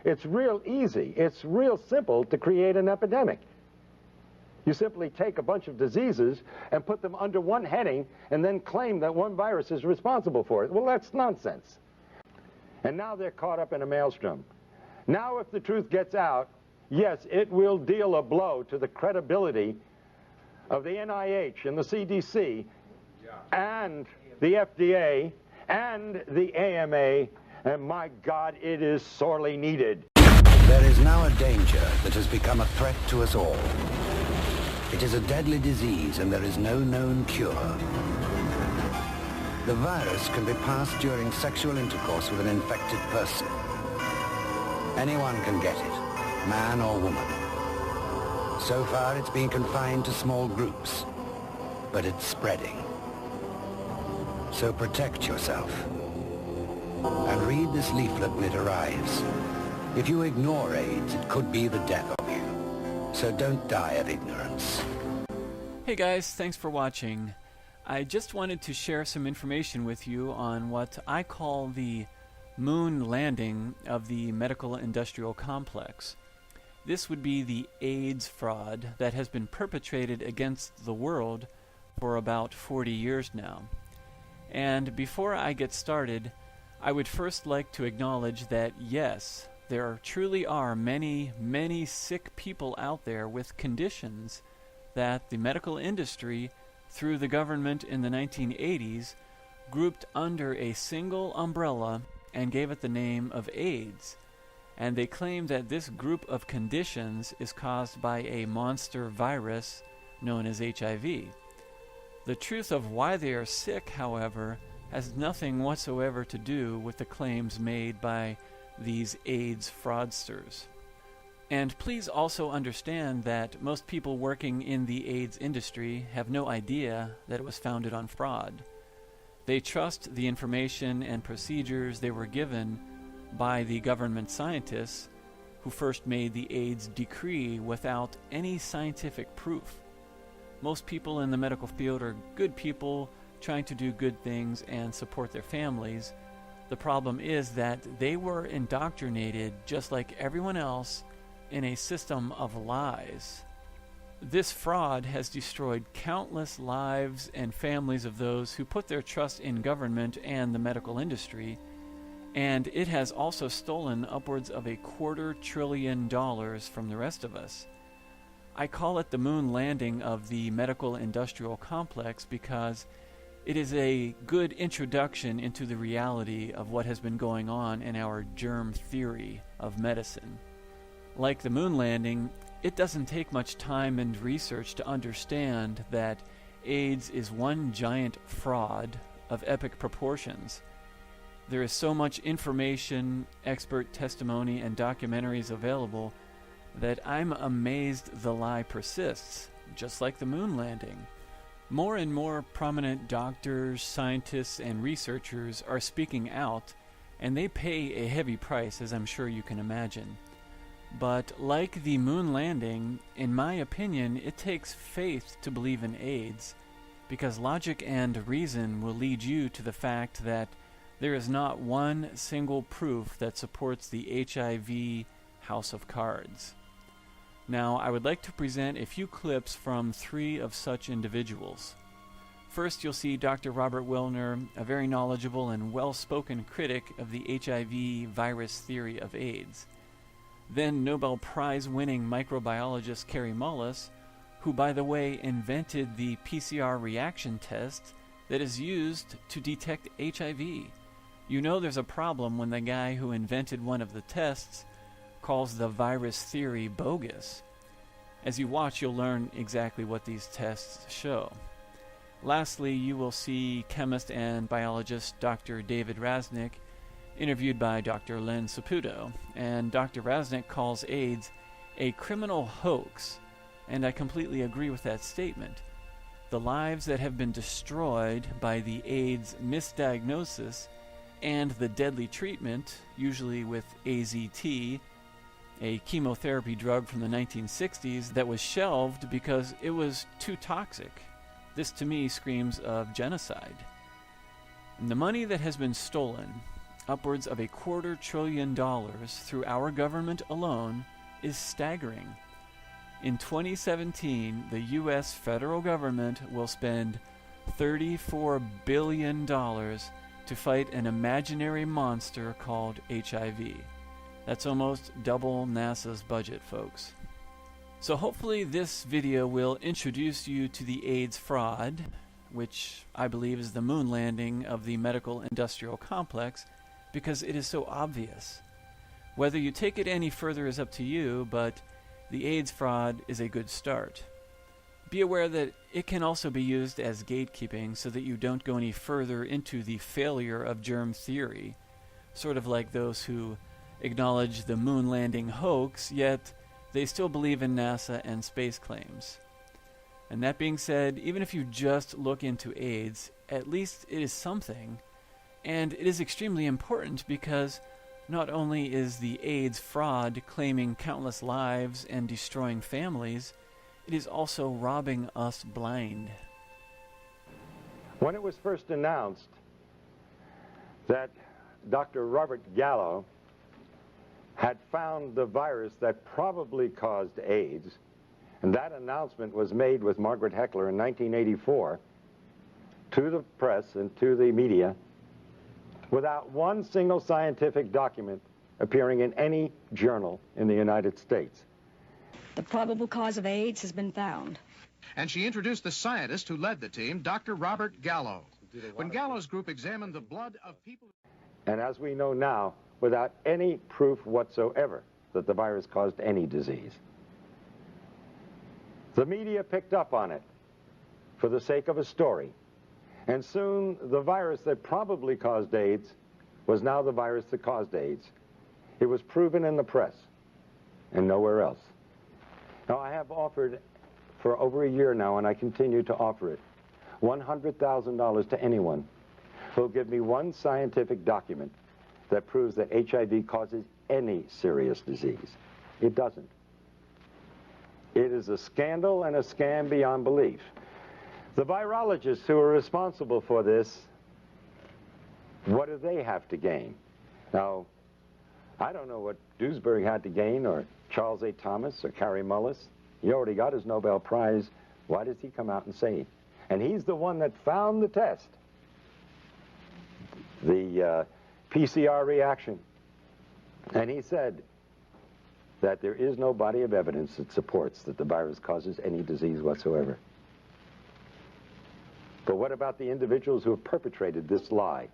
It's real easy. It's real simple to create an epidemic. You simply take a bunch of diseases and put them under one heading and then claim that one virus is responsible for it. Well, that's nonsense. And now they're caught up in a maelstrom. Now if the truth gets out, yes, it will deal a blow to the credibility of the NIH and the CDC and the FDA and the AMA, and my God, it is sorely needed. There is now a danger that has become a threat to us all. It is a deadly disease and there is no known cure. The virus can be passed during sexual intercourse with an infected person. Anyone can get it, man or woman. So far it's been confined to small groups, but it's spreading. So protect yourself. And read this leaflet when it arrives. If you ignore AIDS, it could be the death of you. So don't die of ignorance. Hey guys, thanks for watching. I just wanted to share some information with you on what I call the moon landing of the medical industrial complex. This would be the AIDS fraud that has been perpetrated against the world for about 40 years now. And before I get started, I would first like to acknowledge that yes, there truly are many, many sick people out there with conditions that the medical industry, through the government in the 1980s, grouped under a single umbrella and gave it the name of AIDS. And they claim that this group of conditions is caused by a monster virus known as HIV. The truth of why they are sick, however, has nothing whatsoever to do with the claims made by these AIDS fraudsters. And please also understand that most people working in the AIDS industry have no idea that it was founded on fraud. They trust the information and procedures they were given by the government scientists who first made the AIDS decree without any scientific proof. Most people in the medical field are good people trying to do good things and support their families. The problem is that they were indoctrinated just like everyone else in a system of lies. This fraud has destroyed countless lives and families of those who put their trust in government and the medical industry, and it has also stolen upwards of $250 billion from the rest of us. I call it the moon landing of the medical industrial complex because it is a good introduction into the reality of what has been going on in our germ theory of medicine. Like the moon landing, it doesn't take much time and research to understand that AIDS is one giant fraud of epic proportions. There is so much information, expert testimony, and documentaries available that I'm amazed the lie persists, just like the moon landing. More and more prominent doctors, scientists, and researchers are speaking out, and they pay a heavy price, as I'm sure you can imagine. But like the moon landing, in my opinion, it takes faith to believe in AIDS, because logic and reason will lead you to the fact that there is not one single proof that supports the HIV house of cards. Now, I would like to present a few clips from 3 of such individuals. First, you'll see Dr. Robert Wilner, a very knowledgeable and well-spoken critic of the HIV virus theory of AIDS. Then Nobel Prize-winning microbiologist Kary Mullis, who, by the way, invented the PCR reaction test that is used to detect HIV. You know there's a problem when the guy who invented one of the tests calls the virus theory bogus. As you watch, you'll learn exactly what these tests show. Lastly, you will see chemist and biologist Dr. David Raznick, interviewed by Dr. Len Saputo, and Dr. Raznick calls AIDS a criminal hoax, and I completely agree with that statement. The lives that have been destroyed by the AIDS misdiagnosis and the deadly treatment, usually with AZT, a chemotherapy drug from the 1960s that was shelved because it was too toxic. This to me screams of genocide. And the money that has been stolen upwards of $250 billion through our government alone, is staggering. In 2017, the U.S. federal government will spend $34 billion to fight an imaginary monster called HIV. That's almost double NASA's budget, folks. So hopefully this video will introduce you to the AIDS fraud, which I believe is the moon landing of the medical industrial complex, because it is so obvious. Whether you take it any further is up to you, but the AIDS fraud is a good start. Be aware that it can also be used as gatekeeping so that you don't go any further into the failure of germ theory, sort of like those who acknowledge the moon landing hoax, yet they still believe in NASA and space claims. And that being said, even if you just look into AIDS, at least it is something, and it is extremely important because not only is the AIDS fraud claiming countless lives and destroying families, it is also robbing us blind. When it was first announced that Dr. Robert Gallo had found the virus that probably caused AIDS, and that announcement was made with Margaret Heckler in 1984 to the press and to the media without one single scientific document appearing in any journal in the United States. The probable cause of AIDS has been found. And she introduced the scientist who led the team, Dr. Robert Gallo. When Gallo's group examined the blood of people... And as we know now, without any proof whatsoever that the virus caused any disease. The media picked up on it for the sake of a story. And soon the virus that probably caused AIDS was now the virus that caused AIDS. It was proven in the press and nowhere else. Now, I have offered for over a year now, and I continue to offer it, $100,000 to anyone who will give me one scientific document that proves that HIV causes any serious disease. It doesn't. It is a scandal and a scam beyond belief. The virologists who are responsible for this, what do they have to gain? Now, I don't know what Duesberg had to gain, or Charles A. Thomas, or Kary Mullis. He already got his Nobel Prize. Why does he come out and say it? And he's the one that found the test, the PCR reaction. And he said that there is no body of evidence that supports that the virus causes any disease whatsoever. But what about the individuals who have perpetrated this lie?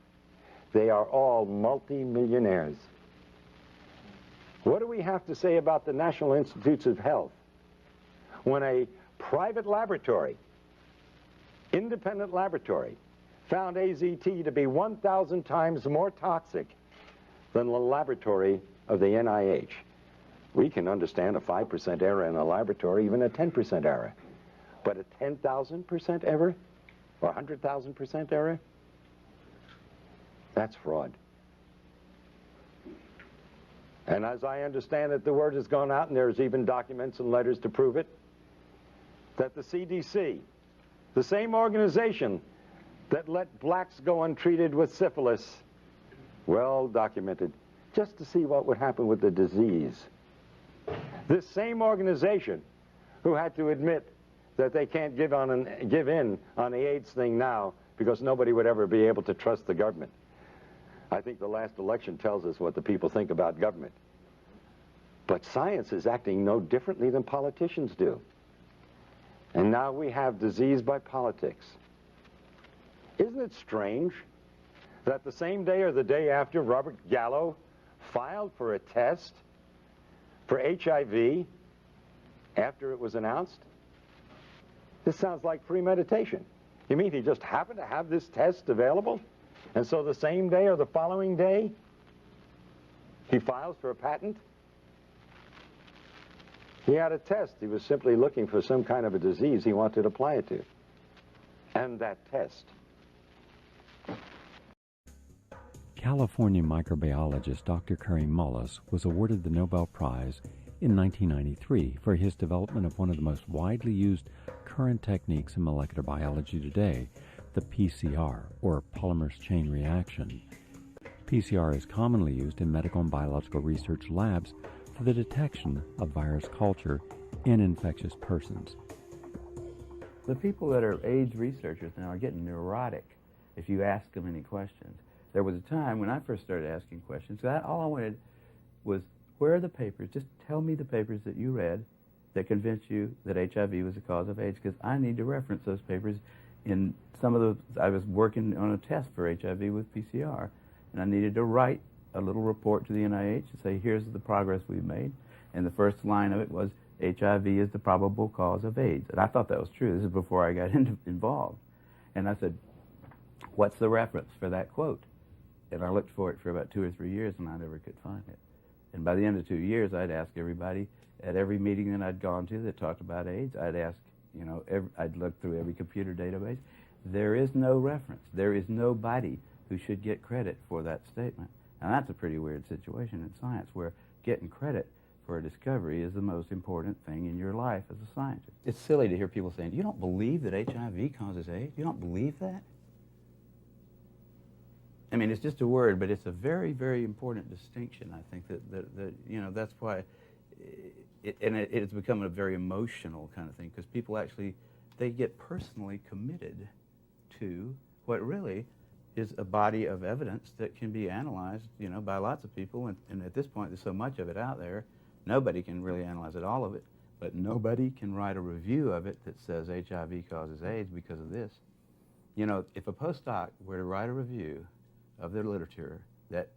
They are all multi-millionaires. What do we have to say about the National Institutes of Health when a private laboratory, independent laboratory, found AZT to be 1,000 times more toxic than the laboratory of the NIH? We can understand a 5% error in a laboratory, even a 10% error. But a 10,000% error? Or 100,000% error? That's fraud. And as I understand it, the word has gone out, and there's even documents and letters to prove it, that the CDC, the same organization that let blacks go untreated with syphilis, well documented, just to see what would happen with the disease. This same organization who had to admit that they can't give in on the AIDS thing now because nobody would ever be able to trust the government. I think the last election tells us what the people think about government. But science is acting no differently than politicians do. And now we have disease by politics. Isn't it strange that the same day or the day after Robert Gallo filed for a test for HIV after it was announced? This sounds like premeditation. You mean he just happened to have this test available? And so the same day or the following day, he files for a patent? He had a test. He was simply looking for some kind of a disease he wanted to apply it to. And that test. California microbiologist Dr. Kary Mullis was awarded the Nobel Prize in 1993 for his development of one of the most widely used current techniques in molecular biology today, the PCR, or polymerase chain reaction. PCR is commonly used in medical and biological research labs for the detection of virus culture in infectious persons. The people that are AIDS researchers now are getting neurotic if you ask them any questions. There was a time when I first started asking questions, all I wanted was, where are the papers? Just tell me the papers that you read that convinced you that HIV was the cause of AIDS, because I need to reference those papers in some of the, I was working on a test for HIV with PCR, and I needed to write a little report to the NIH and say, here's the progress we've made. And the first line of it was, HIV is the probable cause of AIDS. And I thought that was true. This is before I got involved. And I said, what's the reference for that quote? And I looked for it for about 2 or 3 years, and I never could find it. And by the end of 2 years, I'd ask everybody at every meeting that I'd gone to that talked about AIDS, I'd ask, you know, I'd look through every computer database. There is no reference. There is nobody who should get credit for that statement. And that's a pretty weird situation in science, where getting credit for a discovery is the most important thing in your life as a scientist. It's silly to hear people saying, you don't believe that HIV causes AIDS? You don't believe that? I mean, it's just a word, but it's a very, very important distinction. I think that you know, that's why, it's become a very emotional kind of thing, because people actually, they get personally committed to what really is a body of evidence that can be analyzed, you know, by lots of people, and at this point there's so much of it out there, nobody can really analyze it, all of it, but nobody can write a review of it that says HIV causes AIDS because of this. You know, if a postdoc were to write a review of their literature that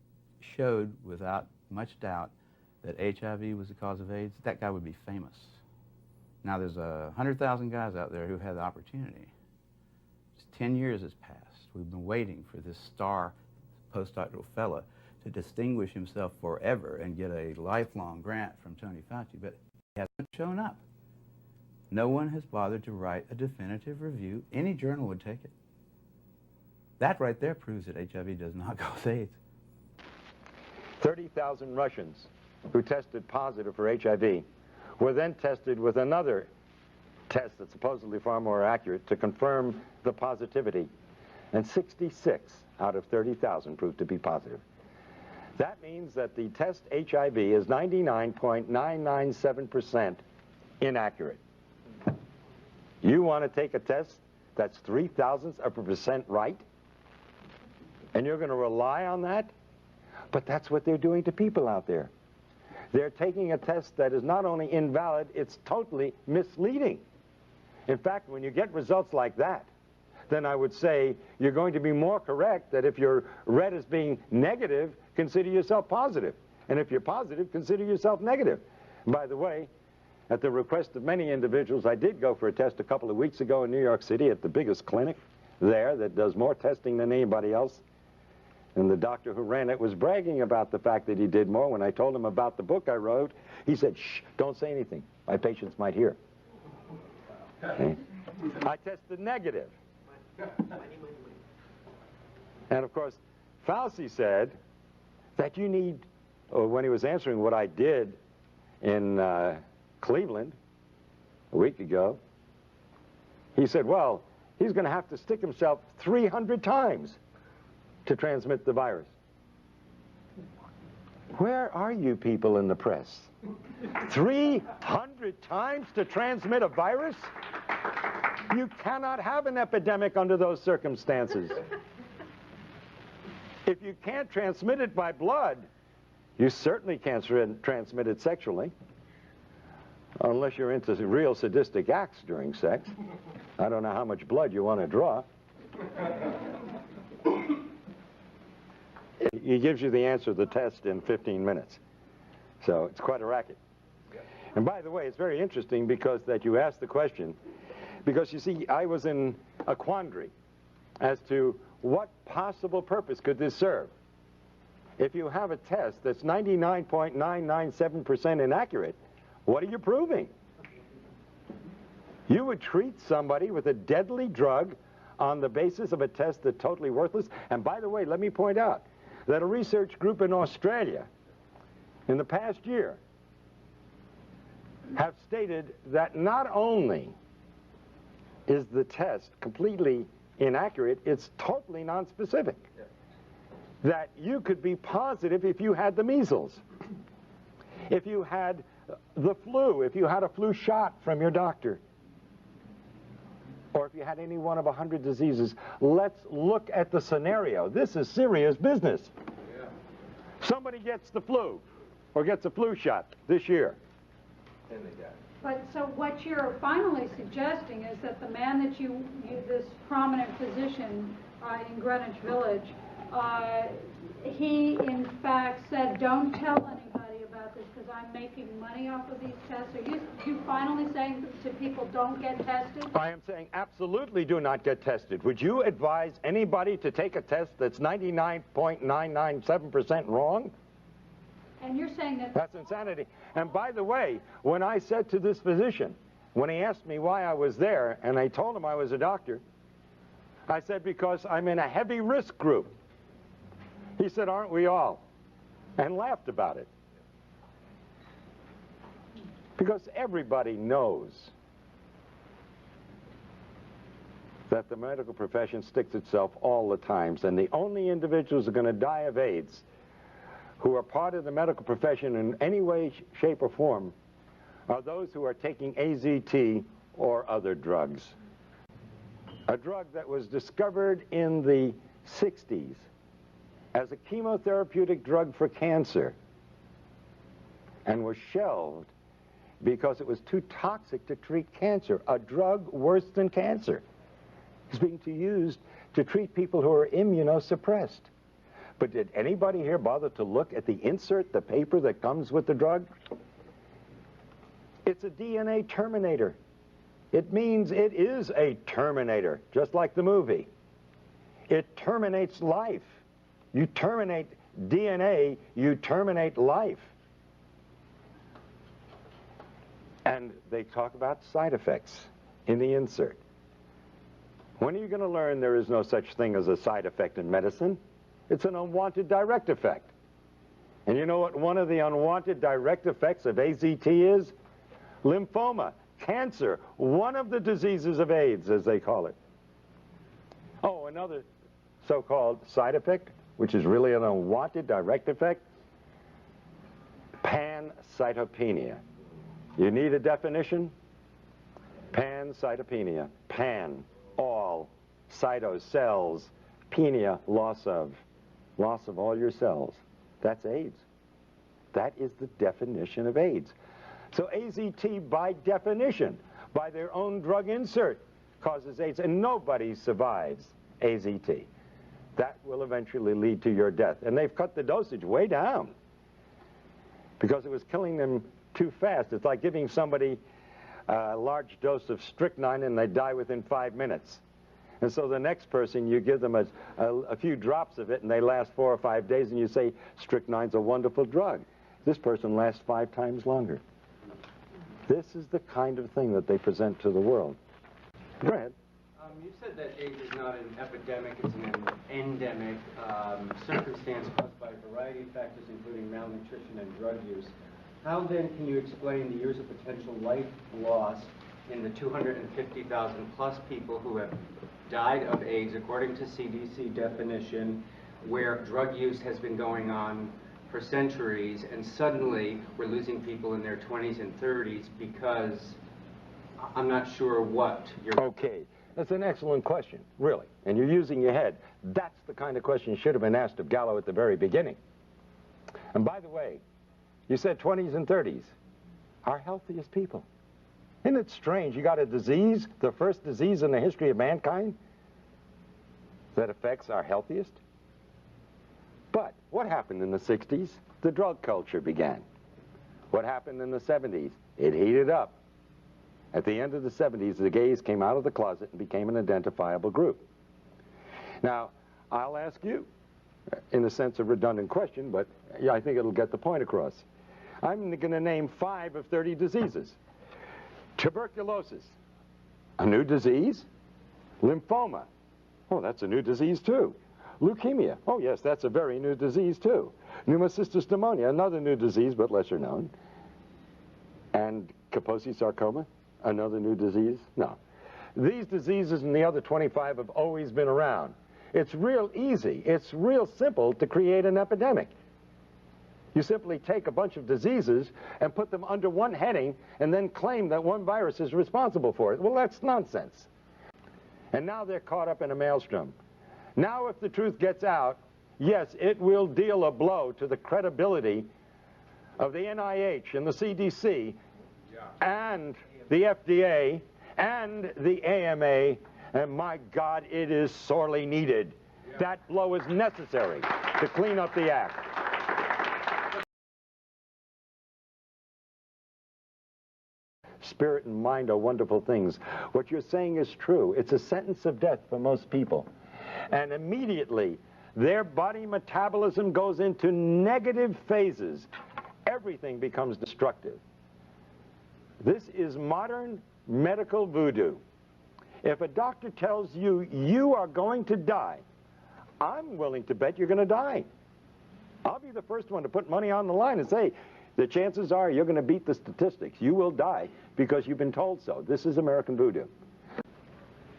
showed without much doubt that HIV was the cause of AIDS, that guy would be famous. Now there's 100,000 guys out there who had the opportunity. Just 10 years has passed. We've been waiting for this star postdoctoral fella to distinguish himself forever and get a lifelong grant from Tony Fauci, but he hasn't shown up. No one has bothered to write a definitive review. Any journal would take it. That right there proves that HIV does not cause AIDS. 30,000 Russians who tested positive for HIV were then tested with another test that's supposedly far more accurate to confirm the positivity. And 66 out of 30,000 proved to be positive. That means that the test HIV is 99.997% inaccurate. You want to take a test that's 0.003% right? And you're going to rely on that? But that's what they're doing to people out there. They're taking a test that is not only invalid, it's totally misleading. In fact, when you get results like that, then I would say you're going to be more correct that if you're read as being negative, consider yourself positive. And if you're positive, consider yourself negative. And by the way, at the request of many individuals, I did go for a test a couple of weeks ago in New York City at the biggest clinic there that does more testing than anybody else. And the doctor who ran it was bragging about the fact that he did more. When I told him about the book I wrote, he said, shh, don't say anything. My patients might hear. Okay. I tested negative. And of course, Fauci said that you need, when he was answering what I did in Cleveland a week ago, he said, well, he's going to have to stick himself 300 times to transmit the virus. Where are you people in the press? 300 times to transmit a virus? You cannot have an epidemic under those circumstances. If you can't transmit it by blood, you certainly can't transmit it sexually, unless you're into real sadistic acts during sex. I don't know how much blood you want to draw. He gives you the answer to the test in 15 minutes. So it's quite a racket. And by the way, it's very interesting because that you asked the question, because you see, I was in a quandary as to what possible purpose could this serve. If you have a test that's 99.997% inaccurate, what are you proving? You would treat somebody with a deadly drug on the basis of a test that's totally worthless. And by the way, let me point out that a research group in Australia in the past year have stated that not only is the test completely inaccurate, it's totally nonspecific. that you could be positive if you had the measles, if you had the flu, if you had a flu shot from your doctor, or if you had any one of 100 diseases. Let's look at the scenario. This is serious business. Yeah. Somebody gets the flu or gets a flu shot this year. Then they die. But so what you're finally suggesting is that the man that you this prominent physician in Greenwich Village, he in fact said, don't tell anybody about this because I'm making money off of these tests. Are you finally saying to people, don't get tested? I am saying absolutely do not get tested. Would you advise anybody to take a test that's 99.997% wrong? And you're saying that... That's insanity. And by the way, when I said to this physician, when he asked me why I was there, and I told him I was a doctor, I said, because I'm in a heavy risk group. He said, aren't we all? And laughed about it. Because everybody knows that the medical profession sticks itself all the time, and the only individuals who are going to die of AIDS who are part of the medical profession in any way, shape, or form are those who are taking AZT or other drugs. A drug that was discovered in the 60s as a chemotherapeutic drug for cancer and was shelved because it was too toxic to treat cancer. A drug worse than cancer is being used to treat people who are immunosuppressed. But did anybody here bother to look at the insert, the paper that comes with the drug? It's a DNA terminator. It means it is a terminator, just like the movie. It terminates life. You terminate DNA, you terminate life. And they talk about side effects in the insert. When are you going to learn there is no such thing as a side effect in medicine? It's an unwanted direct effect. And you know what one of the unwanted direct effects of AZT is? Lymphoma, cancer, one of the diseases of AIDS, as they call it. Oh, another so-called side effect, which is really an unwanted direct effect, pancytopenia. You need a definition? Pancytopenia. Pan, all, cyto, cells, penia, loss of all your cells. That's AIDS. That is the definition of AIDS. So AZT, by definition, by their own drug insert, causes AIDS, and nobody survives AZT. That will eventually lead to your death. And they've cut the dosage way down because it was killing them too fast. It's like giving somebody a large dose of strychnine and they die within 5 minutes. And so the next person, you give them a few drops of it and they last 4 or 5 days, and you say, strychnine's a wonderful drug. This person lasts 5 times longer. This is the kind of thing that they present to the world. Go ahead. You said that AIDS is not an epidemic, it's an endemic circumstance caused by a variety of factors, including malnutrition and drug use. How then can you explain the years of potential life loss in the 250,000 plus people who have died of AIDS, according to CDC definition, where drug use has been going on for centuries, and suddenly we're losing people in their 20s and 30s because I'm not sure what you're... Okay, that's an excellent question, really, and you're using your head. That's the kind of question should have been asked of Gallo at the very beginning. And by the way, you said 20s and 30s, our healthiest people. Isn't it strange? You got a disease, the first disease in the history of mankind, that affects our healthiest? But what happened in the 60s? The drug culture began. What happened in the 70s? It heated up. At the end of the 70s, the gays came out of the closet and became an identifiable group. Now, I'll ask you, in a sense a redundant question, but I think it'll get the point across. I'm going to name 5 of 30 diseases. Tuberculosis, a new disease. Lymphoma, oh, that's a new disease too. Leukemia, oh yes, that's a very new disease too. Pneumocystis pneumonia, another new disease but lesser known. And Kaposi sarcoma, another new disease? No. These diseases and the other 25 have always been around. It's real easy. It's real simple to create an epidemic. You simply take a bunch of diseases and put them under one heading and then claim that one virus is responsible for it. Well, that's nonsense. And now they're caught up in a maelstrom. Now if the truth gets out, yes, it will deal a blow to the credibility of the NIH and the CDC and the FDA and the AMA, and my God, it is sorely needed. That blow is necessary to clean up the act. Spirit and mind are wonderful things. What you're saying is true. It's a sentence of death for most people. And immediately, their body metabolism goes into negative phases. Everything becomes destructive. This is modern medical voodoo. If a doctor tells you you are going to die, I'm willing to bet you're going to die. I'll be the first one to put money on the line and say, the chances are you're going to beat the statistics. You will die because you've been told so. This is American voodoo.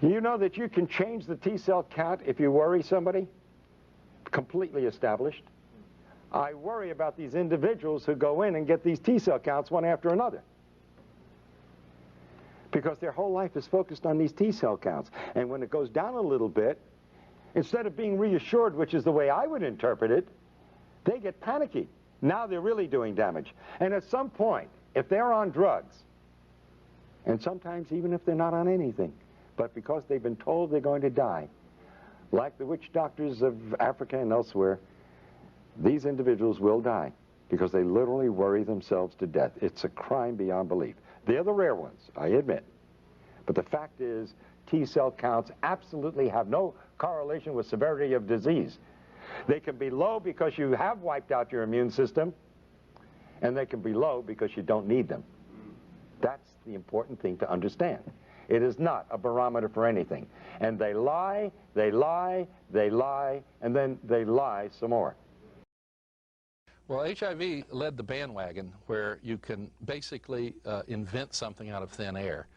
You know that you can change the T-cell count if you worry somebody? Completely established. I worry about these individuals who go in and get these T-cell counts one after another, because their whole life is focused on these T-cell counts. And when it goes down a little bit, instead of being reassured, which is the way I would interpret it, they get panicky. Now they're really doing damage. And at some point, if they're on drugs, and sometimes even if they're not on anything, but because they've been told they're going to die, like the witch doctors of Africa and elsewhere, these individuals will die because they literally worry themselves to death. It's a crime beyond belief. They're the rare ones, I admit. But the fact is, T-cell counts absolutely have no correlation with severity of disease. They can be low because you have wiped out your immune system, and they can be low because you don't need them. That's the important thing to understand. It is not a barometer for anything. And they lie, they lie, they lie, and then they lie some more. Well, HIV led the bandwagon where you can basically invent something out of thin air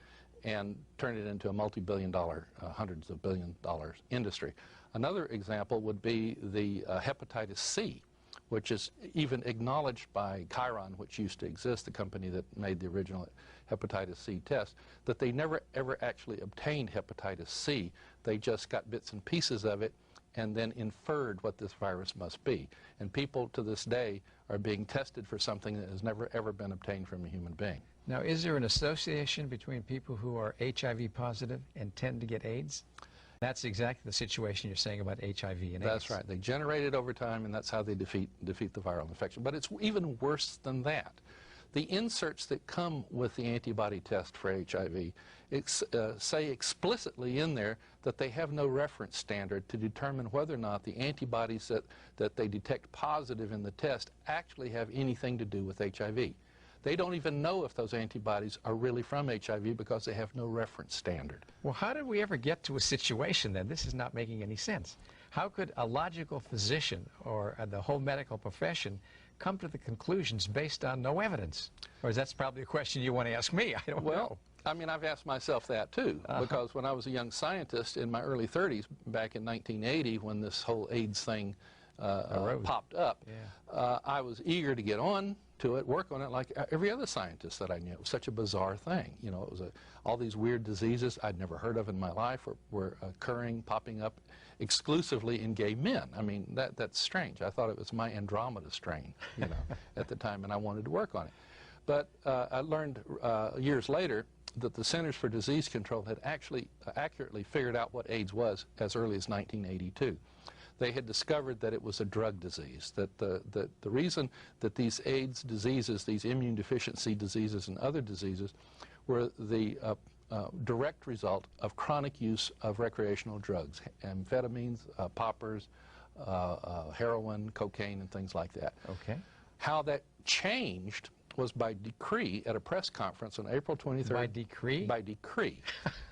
and turn it into a multi-billion-dollar, hundreds of billion-dollar industry. Another example would be the hepatitis C, which is even acknowledged by Chiron, which used to exist, the company that made the original hepatitis C test, that they never ever actually obtained hepatitis C. They just got bits and pieces of it and then inferred what this virus must be. And people to this day are being tested for something that has never ever been obtained from a human being. Now, is there an association between people who are HIV positive and tend to get AIDS? That's exactly the situation you're saying about HIV and AIDS. That's right. They generate it over time, and that's how they defeat the viral infection. But it's even worse than that. The inserts that come with the antibody test for HIV say explicitly in there that they have no reference standard to determine whether or not the antibodies that they detect positive in the test actually have anything to do with HIV. They don't even know if those antibodies are really from HIV because they have no reference standard. Well, how did we ever get to a situation then? This is not making any sense. How could a logical physician or the whole medical profession come to the conclusions based on no evidence? Or that's probably a question you want to ask me. I don't know. I mean, I've asked myself that too, because when I was a young scientist in my early 30s, back in 1980, when this whole AIDS thing popped up, I was eager to get on to it, work on it like every other scientist that I knew. It was such a bizarre thing. You know, it was all these weird diseases I'd never heard of in my life were occurring, popping up exclusively in gay men. I mean, that's strange. I thought it was my Andromeda strain, you know, at the time, and I wanted to work on it. But I learned years later that the Centers for Disease Control had actually accurately figured out what AIDS was as early as 1982. They had discovered that it was a drug disease, that the reason that these AIDS diseases, these immune deficiency diseases and other diseases, were the direct result of chronic use of recreational drugs, amphetamines, poppers, heroin, cocaine, and things like that. Okay. How that changed was by decree at a press conference on April 23rd. By decree? By decree.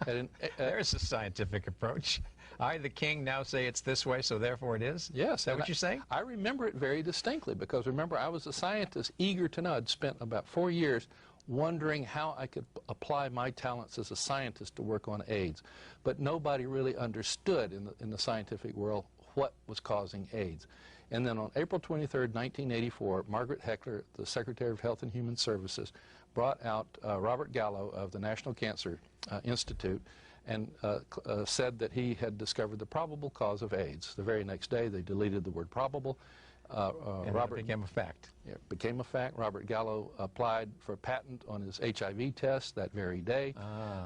There's a scientific approach. I, the king, now say it's this way, so therefore it is? Yes. Is that what you're saying? I remember it very distinctly because, remember, I was a scientist eager to know. I'd spent about 4 years wondering how I could apply my talents as a scientist to work on AIDS. But nobody really understood in the scientific world what was causing AIDS. And then on April 23rd, 1984, Margaret Heckler, the Secretary of Health and Human Services, brought out Robert Gallo of the National Cancer Institute and said that he had discovered the probable cause of AIDS. The very next day, they deleted the word probable. And Robert became a fact. Yeah, it became a fact. Robert Gallo applied for a patent on his HIV test that very day.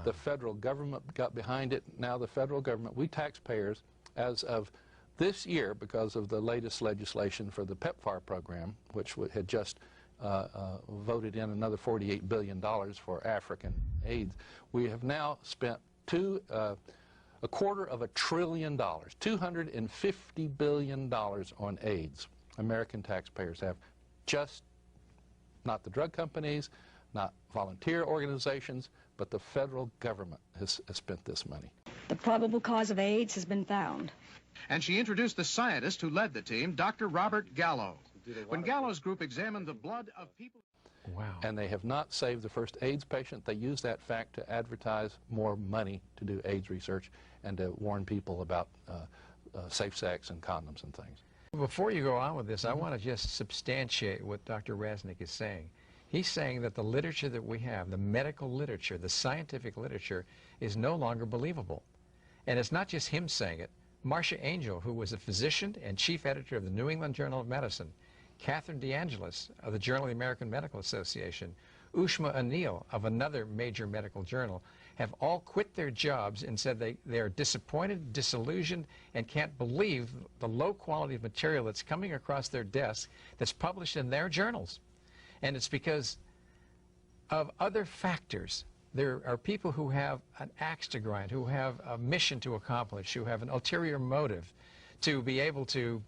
The federal government got behind it. Now the federal government, we taxpayers, as of this year, because of the latest legislation for the PEPFAR program, which had just voted in another $48 billion for African AIDS, we have now spent $250 billion, $250 billion on AIDS. American taxpayers have, just not the drug companies, not volunteer organizations, but the federal government has spent this money. The probable cause of AIDS has been found. And she introduced the scientist who led the team, Dr. Robert Gallo. When Gallo's group examined the blood of people... Wow. And they have not saved the first AIDS patient. They use that fact to advertise more money to do AIDS research and to warn people about safe sex and condoms and things. Before you go on with this, I want to just substantiate what Dr. Rasnick is saying. He's saying that the literature that we have, the medical literature, the scientific literature, is no longer believable. And it's not just him saying it. Marcia Angel, who was a physician and chief editor of the New England Journal of Medicine, Catherine DeAngelis of the Journal of the American Medical Association, Ushma Anil of another major medical journal, have all quit their jobs and said they are disappointed, disillusioned, and can't believe the low quality of material that's coming across their desk that's published in their journals. And it's because of other factors. There are people who have an axe to grind, who have a mission to accomplish, who have an ulterior motive to be able to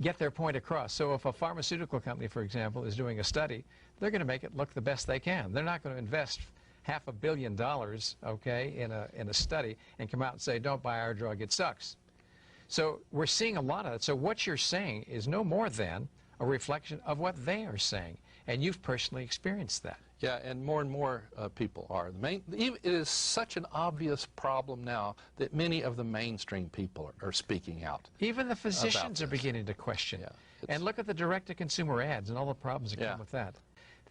get their point across. So if a pharmaceutical company, for example, is doing a study, they're going to make it look the best they can. They're not going to invest $500 million, okay, in a study and come out and say, don't buy our drug, it sucks. So we're seeing a lot of that. So what you're saying is no more than a reflection of what they are saying, and you've personally experienced that. Yeah, and more people are. It is such an obvious problem now that many of the mainstream people are speaking out. Even the physicians are beginning to question. Yeah, and look at the direct-to-consumer ads and all the problems that come with that.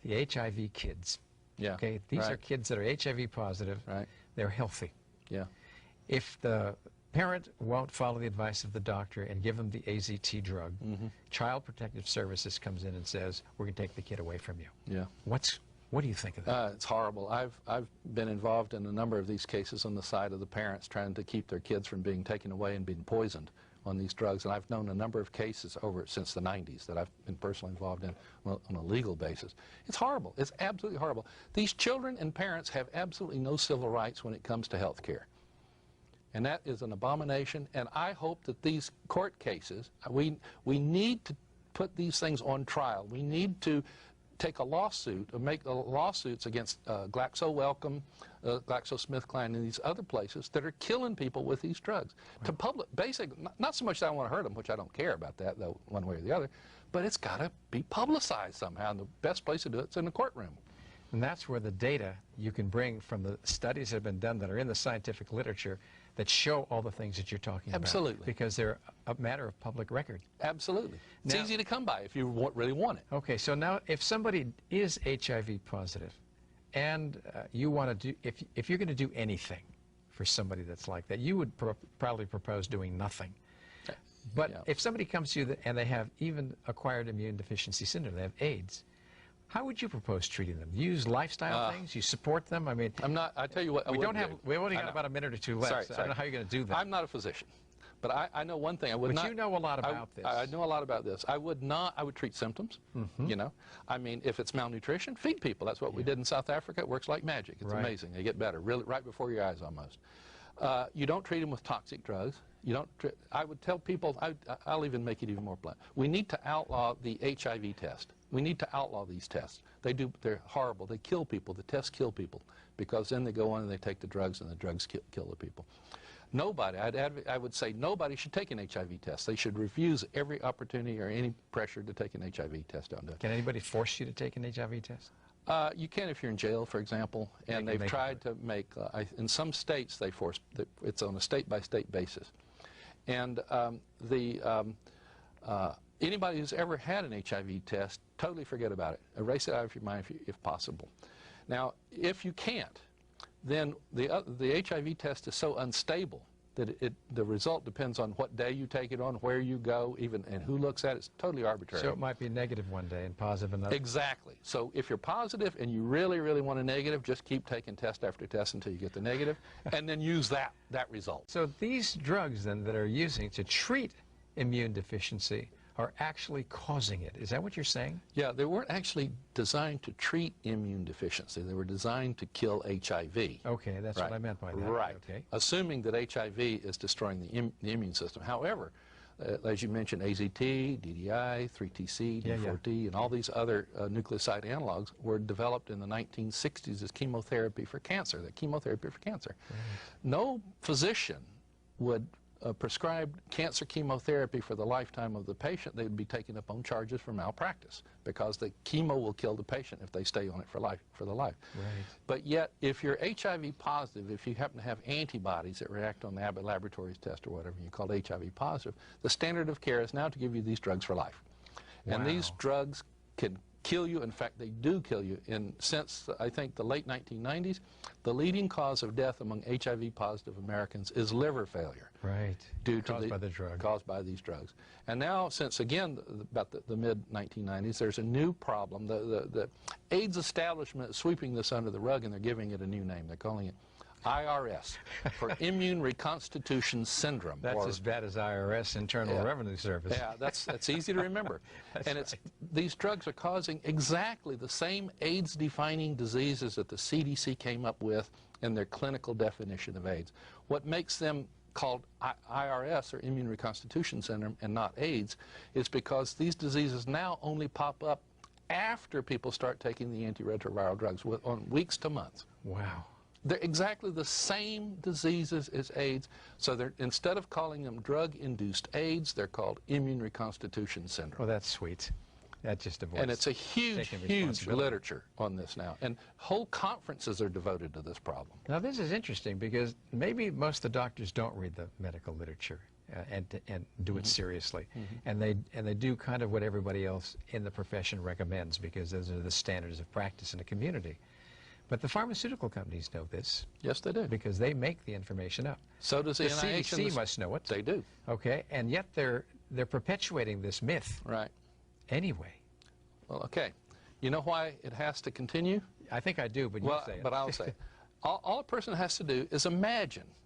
The HIV kids. Yeah. Okay, these are kids that are HIV positive. Right. They're healthy. Yeah. If the parent won't follow the advice of the doctor and give them the AZT drug, Child Protective Services comes in and says, we're going to take the kid away from you. Yeah. What do you think of that? It's horrible. I've been involved in a number of these cases on the side of the parents trying to keep their kids from being taken away and being poisoned on these drugs. And I've known a number of cases over since the 90s that I've been personally involved in on a legal basis. It's horrible. It's absolutely horrible. These children and parents have absolutely no civil rights when it comes to health care. And that is an abomination. And I hope that these court cases, we need to put these things on trial. We need to take a lawsuit, or make lawsuits against GlaxoSmithKline and these other places that are killing people with these drugs. To not so much that I want to hurt them, which I don't care about that, though, one way or the other, but it's got to be publicized somehow, and the best place to do it is in the courtroom. And that's where the data you can bring from the studies that have been done that are in the scientific literature that show all the things that you're talking about. Absolutely. Because they're a matter of public record. Absolutely. It's easy to come by if you really want it. Okay, so now if somebody is HIV positive and you want to do, if you're going to do anything for somebody that's like that, you would probably propose doing nothing. But if somebody comes to you and they have even acquired immune deficiency syndrome, they have AIDS, how would you propose treating them? Do you use lifestyle things? You support them? I mean, I tell you what, we've only got about a minute or two left. So I don't know how you're going to do that. I'm not a physician, but I know one thing. But you know a lot about this. I know a lot about this. I would treat symptoms, you know. I mean, if it's malnutrition, feed people. That's what we did in South Africa. It works like magic. It's amazing. They get better, really, right before your eyes almost. You don't treat them with toxic drugs. You don't. I would tell people, I'll even make it even more blunt. We need to outlaw the HIV test. We need to outlaw these tests. They're horrible. They kill people. The tests kill people because then they go on and they take the drugs and the drugs kill the people. Nobody, I would say nobody should take an HIV test. They should refuse every opportunity or any pressure to take an HIV test. Don't do it. Can anybody force you to take an HIV test? You can if you're in jail, for example, and they've tried to make, in some states they force, it's on a state-by-state basis. And anybody who's ever had an HIV test, totally forget about it. Erase it out of your mind if possible. Now, if you can't, then the HIV test is so unstable that the result depends on what day you take it on, where you go, even, and who looks at it. It's totally arbitrary. So it might be negative one day and positive another. Exactly. So if you're positive and you really, really want a negative, just keep taking test after test until you get the negative, and then use that result. So these drugs then that are using to treat immune deficiency are actually causing it. Is that what you're saying? Yeah, they weren't actually designed to treat immune deficiency. They were designed to kill HIV. Okay, that's what I meant by that. Right. Okay. Assuming that HIV is destroying the immune system. However, as you mentioned, AZT, DDI, 3TC, D4T, and all these other nucleoside analogs were developed in the 1960s as chemotherapy for cancer. Right. No physician would prescribed cancer chemotherapy for the lifetime of the patient. They would be taken up on charges for malpractice because the chemo will kill the patient if they stay on it for life. Right. But yet, if you're HIV positive, if you happen to have antibodies that react on the Abbott Laboratories test or whatever you call HIV positive, the standard of care is now to give you these drugs for life. Wow. And these drugs can kill you. In fact, they do kill you. And since, I think, the late 1990s, the leading cause of death among HIV-positive Americans is liver failure. Right. Caused by the drug. Caused by these drugs. And now, since, again, about the mid-1990s, there's a new problem. The AIDS establishment is sweeping this under the rug, and they're giving it a new name. They're calling it IRS, for Immune Reconstitution Syndrome. That's as bad as IRS, Internal Revenue Service. Yeah, that's easy to remember. And these drugs are causing exactly the same AIDS-defining diseases that the CDC came up with in their clinical definition of AIDS. What makes them called IRS, or Immune Reconstitution Syndrome, and not AIDS, is because these diseases now only pop up after people start taking the antiretroviral drugs, on weeks to months. Wow. They're exactly the same diseases as AIDS, so instead of calling them drug-induced AIDS, they're called immune reconstitution syndrome. Well, that's sweet. That just avoids. And it's a huge literature on this now, and whole conferences are devoted to this problem. Now, this is interesting because maybe most of the doctors don't read the medical literature and do it seriously, and they do kind of what everybody else in the profession recommends because those are the standards of practice in a community. But the pharmaceutical companies know this. Yes, they do. Because they make the information up. So does the NIH. CDC must know it. They do. Okay, and yet they're perpetuating this myth. Right. Anyway. Well, okay. You know why it has to continue? I think I do, but you say it. But I'll say it. All a person has to do is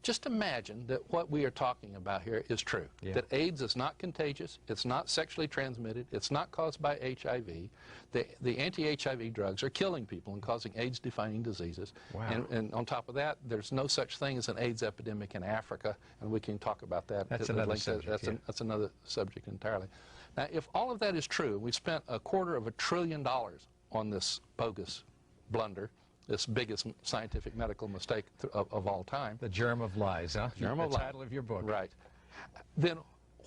just imagine that what we are talking about here is true. Yeah. That AIDS is not contagious, it's not sexually transmitted, it's not caused by HIV. The anti-HIV drugs are killing people and causing AIDS-defining diseases. Wow. And on top of that, there's no such thing as an AIDS epidemic in Africa, and we can talk about that. That's another subject. That's another subject entirely. Now, if all of that is true, we spent $250 billion on this bogus blunder, this biggest scientific medical mistake of all time. The germ of lies, huh? Germ of lies. The title of your book. Right. Then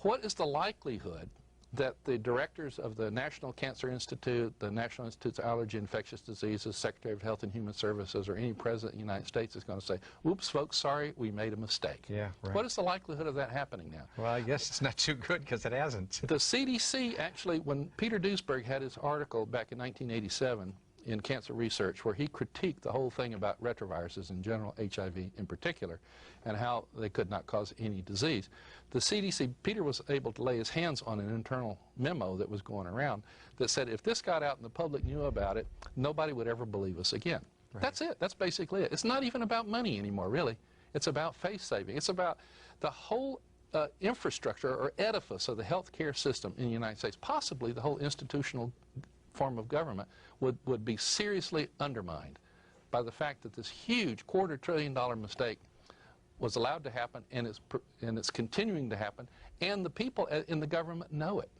what is the likelihood that the directors of the National Cancer Institute, the National Institute of Allergy and Infectious Diseases, Secretary of Health and Human Services, or any president of the United States is going to say, "Oops, folks, sorry, we made a mistake"? Yeah, right. What is the likelihood of that happening now? Well, I guess it's not too good because it hasn't. The CDC actually, when Peter Duesberg had his article back in 1987, in Cancer Research, where he critiqued the whole thing about retroviruses in general, HIV in particular, and how they could not cause any disease. The CDC, Peter was able to lay his hands on an internal memo that was going around that said if this got out and the public knew about it, nobody would ever believe us again. Right. That's it. That's basically it. It's not even about money anymore, really. It's about face saving. It's about the whole infrastructure or edifice of the healthcare system in the United States, possibly the whole institutional form of government would be seriously undermined by the fact that this huge $250 billion mistake was allowed to happen, and it's continuing to happen, and the people in the government know it.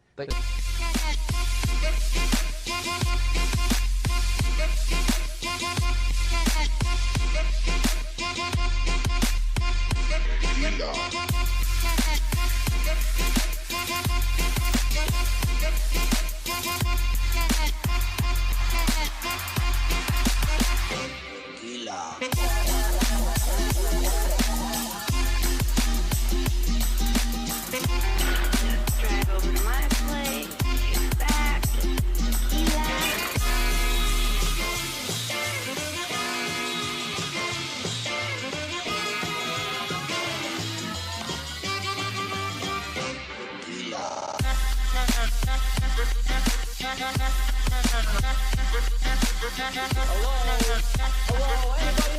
Drive over to my place, get back, tequila. Hello, anybody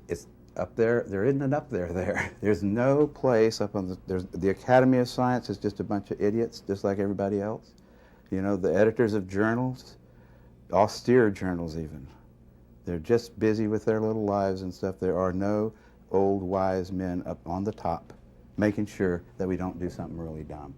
It's up there. There isn't an up there. There's no place up on the Academy of Science is just a bunch of idiots, just like everybody else. You know, the editors of journals, austere journals even, they're just busy with their little lives and stuff. There are no old wise men up on the top making sure that we don't do something really dumb.